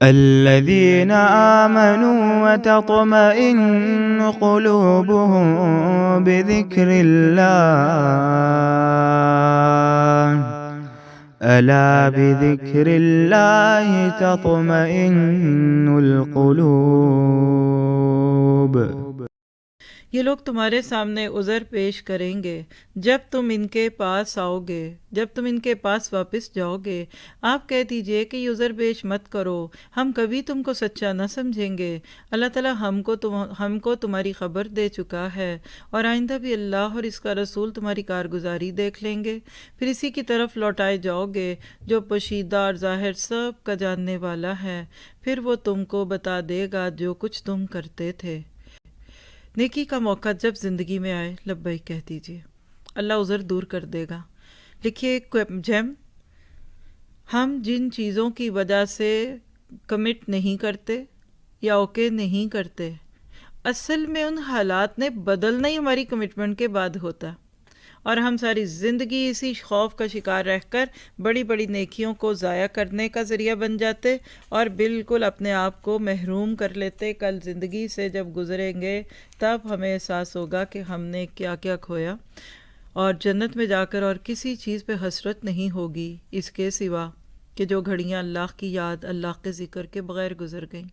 الذين آمنوا وتطمئن قلوبهم بذكر الله ألا بذكر الله تطمئن القلوب۔ یہ لوگ تمہارے سامنے عذر پیش کریں گے جب تم ان کے پاس آؤ گے، جب تم ان کے پاس واپس جاؤ گے۔ آپ کہہ دیجئے کہ یہ عذر پیش مت کرو، ہم کبھی تم کو سچا نہ سمجھیں گے۔ اللہ تعالیٰ ہم کو تمہاری خبر دے چکا ہے، اور آئندہ بھی اللہ اور اس کا رسول تمہاری کارگزاری دیکھ لیں گے، پھر اسی کی طرف لوٹائے جاؤ گے جو پوشیدہ اور ظاہر سب کا جاننے والا ہے، پھر وہ تم کو بتا دے گا جو کچھ تم کرتے تھے۔ نیکی کا موقع جب زندگی میں آئے لبیک کہہ دیجیے، اللہ عذر دور کر دے گا۔ لکھیے جیم، ہم جن چیزوں کی وجہ سے کمٹ نہیں کرتے یا اوکے نہیں کرتے، اصل میں ان حالات نے بدلنا ہی ہماری کمٹمنٹ کے بعد ہوتا، اور ہم ساری زندگی اسی خوف کا شکار رہ کر بڑی بڑی نیکیوں کو ضائع کرنے کا ذریعہ بن جاتے اور بالکل اپنے آپ کو محروم کر لیتے۔ کل زندگی سے جب گزریں گے تب ہمیں احساس ہوگا کہ ہم نے کیا کیا کھویا، اور جنت میں جا کر اور کسی چیز پہ حسرت نہیں ہوگی اس کے سوا کہ جو گھڑیاں اللہ کی یاد، اللہ کے ذکر کے بغیر گزر گئیں۔